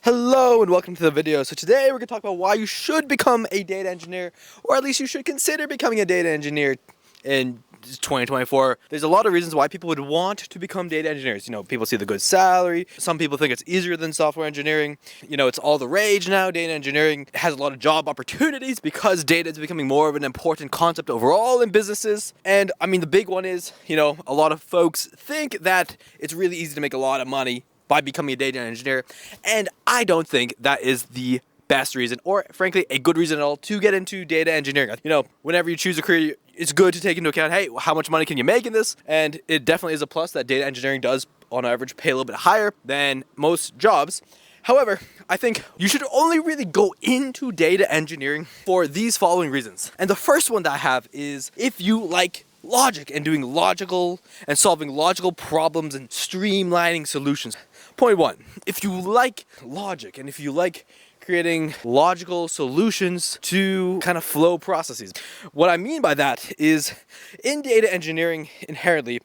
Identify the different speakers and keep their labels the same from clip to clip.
Speaker 1: Hello and welcome to the video. So today we're going to talk about why you should become a data engineer, or at least you should consider becoming a data engineer in 2024. There's a lot of reasons why people would want to become data engineers. People see the good salary. Some people think it's easier than software engineering. It's all the rage now. Data engineering has a lot of job opportunities because data is becoming more of an important concept overall in businesses. And I mean, the big one is, a lot of folks think that it's really easy to make a lot of money by becoming a data engineer, and I don't think that is the best reason, or frankly a good reason at all, to get into data engineering. Whenever you choose a career, it's good to take into account, hey, how much money can you make in this? And it definitely is a plus that data engineering does on average pay a little bit higher than most jobs. However, I think you should only really go into data engineering for these following reasons. And the first one that I have is if you like logic and doing logical and solving logical problems and streamlining solutions. Point one, if you like logic and if you like creating logical solutions to kind of flow processes. What I mean by that is in data engineering inherently,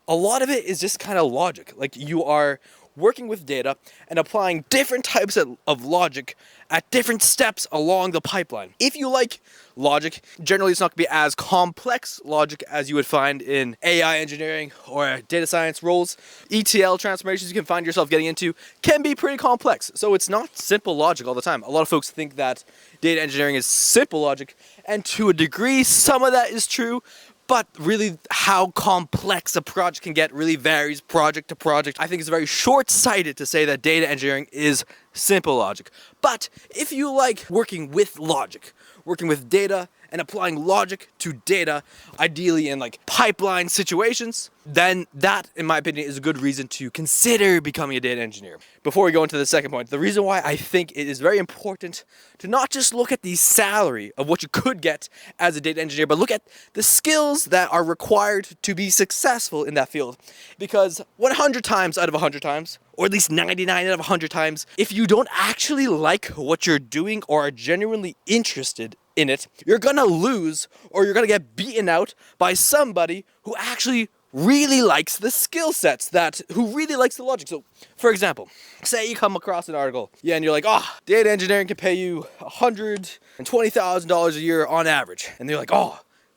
Speaker 1: a lot of it is just kind of logic. Like you are working with data and applying different types of logic at different steps along the pipeline. If you like logic, generally it's not going to be as complex logic as you would find in AI engineering or data science roles. ETL transformations you can find yourself getting into can be pretty complex. So it's not simple logic all the time. A lot of folks think that data engineering is simple logic, and to a degree, some of that is true. But really, how complex a project can get really varies project to project. I think it's very short-sighted to say that data engineering is simple logic. But if you like working with logic, working with data, and applying logic to data, ideally in like pipeline situations, then that, in my opinion, is a good reason to consider becoming a data engineer. Before we go into the second point, the reason why I think it is very important to not just look at the salary of what you could get as a data engineer, but look at the skills that are required to be successful in that field. Because 100 times out of 100 times, or at least 99 out of 100 times, if you don't actually like what you're doing or are genuinely interested in it, you're gonna lose or you're gonna get beaten out by somebody who actually really likes the skill sets, who really likes the logic. So, for example, say you come across an article, and you're like, data engineering can pay you $120,000 a year on average. And they're like,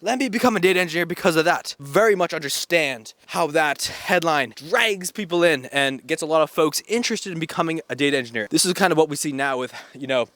Speaker 1: let me become a data engineer because of that. Very much understand how that headline drags people in and gets a lot of folks interested in becoming a data engineer. This is kind of what we see now with, the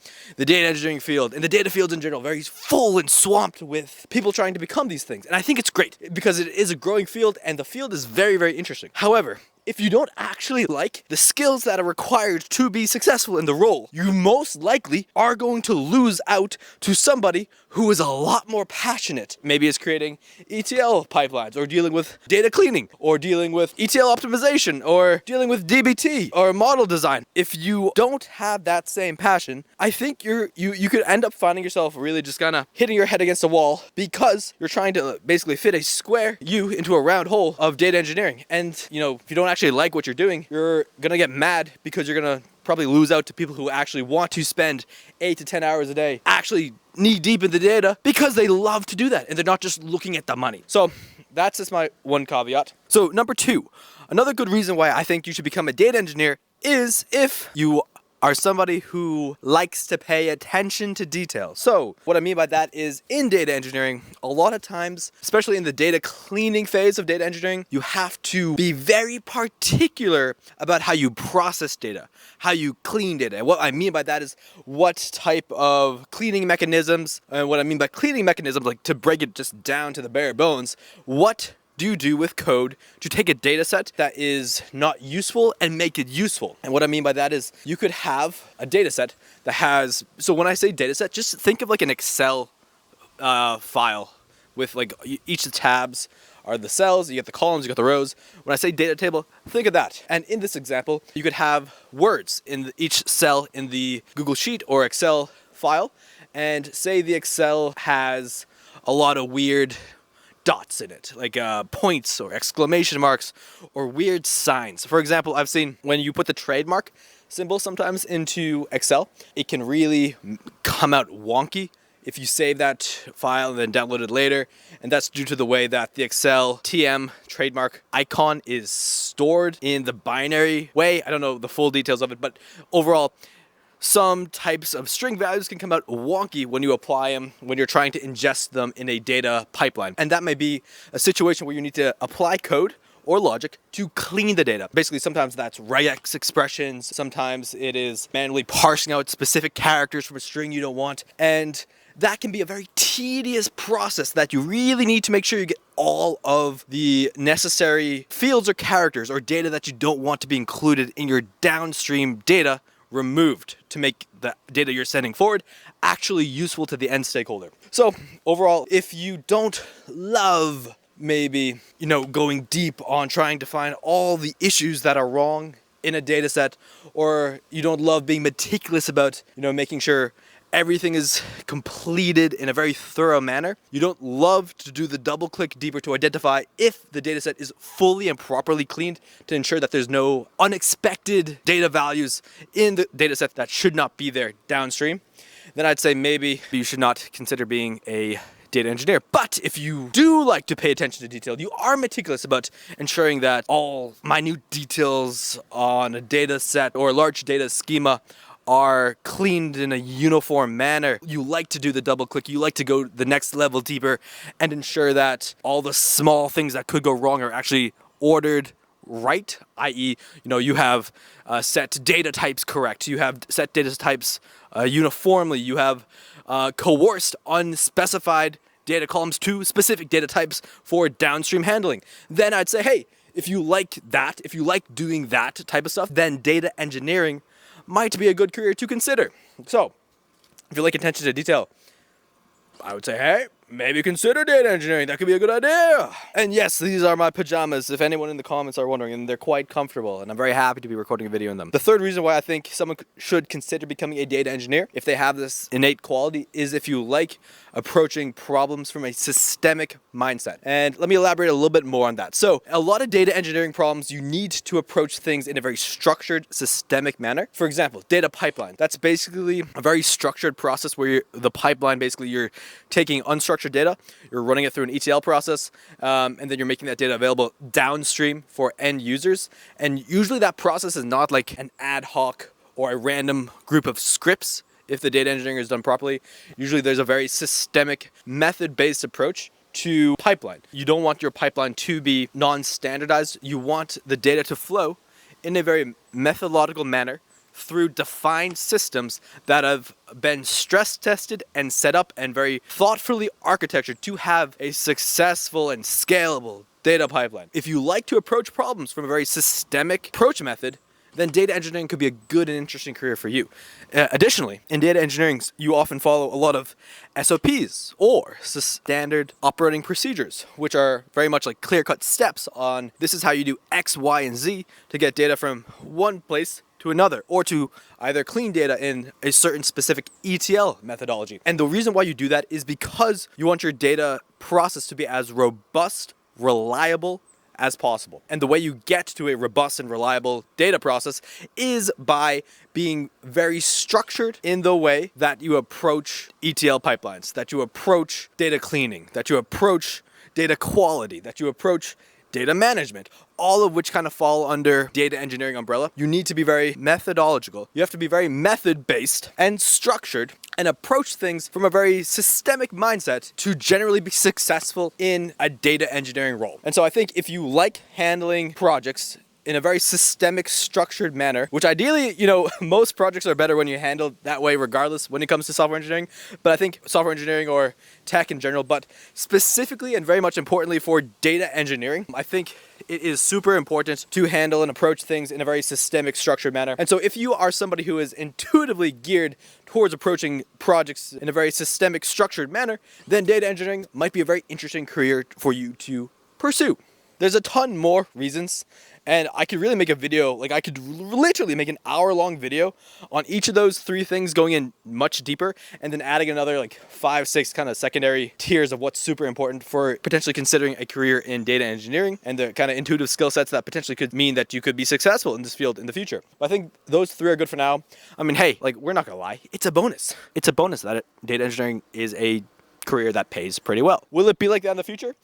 Speaker 1: data engineering field and the data fields in general, very full and swamped with people trying to become these things. And I think it's great because it is a growing field and the field is very, very interesting. However, if you don't actually like the skills that are required to be successful in the role, you most likely are going to lose out to somebody who is a lot more passionate. Maybe it's creating ETL pipelines, or dealing with data cleaning, or dealing with ETL optimization, or dealing with DBT, or model design. If you don't have that same passion, I think you could end up finding yourself really just kind of hitting your head against a wall because you're trying to basically fit a square U into a round hole of data engineering. And, if you don't actually like what you're doing, you're gonna get mad because you're gonna probably lose out to people who actually want to spend 8 to 10 hours a day actually knee deep in the data because they love to do that and they're not just looking at the money. So that's just my one caveat. So number two, another good reason why I think you should become a data engineer is if you are somebody who likes to pay attention to detail. So what I mean by that is in data engineering, a lot of times, especially in the data cleaning phase of data engineering, you have to be very particular about how you process data, how you clean data. And what I mean by that is what type of cleaning mechanisms, and what I mean by cleaning mechanisms, like to break it just down to the bare bones, what do you do with code to take a data set that is not useful and make it useful? And what I mean by that is you could have a data set that has, so when I say data set, just think of like an Excel file with like each of the tabs are the cells, you got the columns, you got the rows. When I say data table, think of that. And in this example, you could have words in each cell in the Google Sheet or Excel file. And say the Excel has a lot of weird dots in it, like points or exclamation marks or weird signs. For example, I've seen when you put the trademark symbol sometimes into Excel, it can really come out wonky if you save that file and then download it later. And that's due to the way that the Excel TM trademark icon is stored in the binary way. I don't know the full details of it, but overall, some types of string values can come out wonky when you apply them, when you're trying to ingest them in a data pipeline. And that may be a situation where you need to apply code or logic to clean the data. Basically, sometimes that's regex expressions, sometimes it is manually parsing out specific characters from a string you don't want, and that can be a very tedious process that you really need to make sure you get all of the necessary fields or characters or data that you don't want to be included in your downstream data removed to make the data you're sending forward actually useful to the end stakeholder. So overall, if you don't love maybe, going deep on trying to find all the issues that are wrong in a data set, or you don't love being meticulous about, making sure everything is completed in a very thorough manner, you don't love to do the double click deeper to identify if the data set is fully and properly cleaned to ensure that there's no unexpected data values in the data set that should not be there downstream, then I'd say maybe you should not consider being a data engineer. But if you do like to pay attention to detail, you are meticulous about ensuring that all minute details on a data set or a large data schema are cleaned in a uniform manner. You like to do the double click, you like to go the next level deeper and ensure that all the small things that could go wrong are actually ordered right, i.e., you have set data types correct, you have set data types uniformly, you have coerced unspecified data columns to specific data types for downstream handling. Then I'd say, hey, if you like that, if you like doing that type of stuff, then data engineering might be a good career to consider. So, if you like attention to detail, I would say, hey, maybe consider data engineering. That could be a good idea. And yes, these are my pajamas, if anyone in the comments are wondering, and they're quite comfortable, and I'm very happy to be recording a video in them. The third reason why I think someone should consider becoming a data engineer, if they have this innate quality, is if you like approaching problems from a systemic mindset. And let me elaborate a little bit more on that. So, a lot of data engineering problems, you need to approach things in a very structured, systemic manner. For example, data pipeline. That's basically a very structured process where the pipeline, basically you're taking unstructured data, you're running it through an ETL process, and then you're making that data available downstream for end users. And usually that process is not like an ad hoc or a random group of scripts. If the data engineering is done properly, usually there's a very systemic, method-based approach to pipeline. You don't want your pipeline to be non-standardized. You want the data to flow in a very methodological manner through defined systems that have been stress tested and set up and very thoughtfully architectured to have a successful and scalable data pipeline. If you like to approach problems from a very systemic approach method, then data engineering could be a good and interesting career for you. Additionally, in data engineering, you often follow a lot of SOPs or standard operating procedures, which are very much like clear-cut steps on this is how you do X, Y, and Z to get data from one place to another, or to either clean data in a certain specific ETL methodology. And the reason why you do that is because you want your data process to be as robust, reliable as possible. And the way you get to a robust and reliable data process is by being very structured in the way that you approach ETL pipelines, that you approach data cleaning, that you approach data quality, that you approach data management, all of which kind of fall under data engineering umbrella. You need to be very methodological. You have to be very method-based and structured and approach things from a very systemic mindset to generally be successful in a data engineering role. And so I think if you like handling projects in a very systemic, structured manner, which ideally, most projects are better when you handle that way regardless when it comes to software engineering. But I think software engineering or tech in general, but specifically and very much importantly for data engineering, I think it is super important to handle and approach things in a very systemic, structured manner. And so if you are somebody who is intuitively geared towards approaching projects in a very systemic, structured manner, then data engineering might be a very interesting career for you to pursue. There's a ton more reasons, and I could really make a video, like I could literally make an hour-long video on each of those three things, going in much deeper, and then adding another like 5, 6 kind of secondary tiers of what's super important for potentially considering a career in data engineering, and the kind of intuitive skill sets that potentially could mean that you could be successful in this field in the future. But I think those three are good for now. I mean, hey, like we're not gonna lie, it's a bonus. It's a bonus that data engineering is a career that pays pretty well. Will it be like that in the future?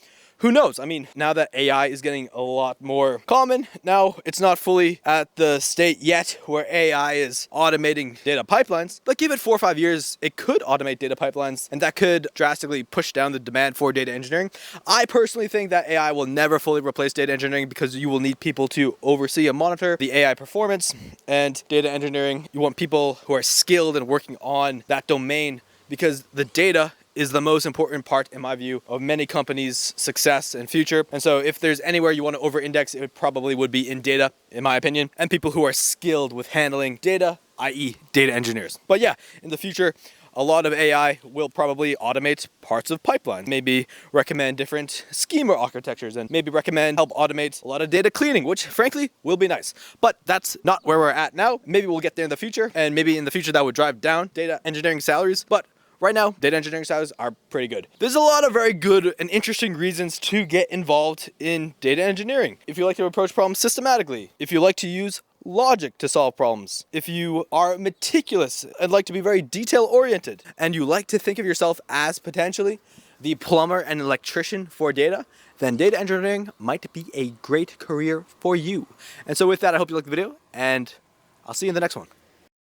Speaker 1: who knows? I mean, now that AI is getting a lot more common, now it's not fully at the state yet where AI is automating data pipelines, but give it 4 or 5 years, it could automate data pipelines, and that could drastically push down the demand for data engineering. I personally think that AI will never fully replace data engineering because you will need people to oversee and monitor the AI performance, and data engineering, you want people who are skilled and working on that domain, because the data is the most important part, in my view, of many companies' success and future. And so if there's anywhere you want to over-index, it probably would be in data, in my opinion, and people who are skilled with handling data, i.e. data engineers. But yeah, in the future, a lot of AI will probably automate parts of pipelines, maybe recommend different schema architectures, and maybe help automate a lot of data cleaning, which frankly will be nice. But that's not where we're at now. Maybe we'll get there in the future, and maybe in the future that would drive down data engineering salaries. But right now, data engineering salaries are pretty good. There's a lot of very good and interesting reasons to get involved in data engineering. If you like to approach problems systematically, if you like to use logic to solve problems, if you are meticulous and like to be very detail-oriented, and you like to think of yourself as potentially the plumber and electrician for data, then data engineering might be a great career for you. And so with that, I hope you liked the video, and I'll see you in the next one.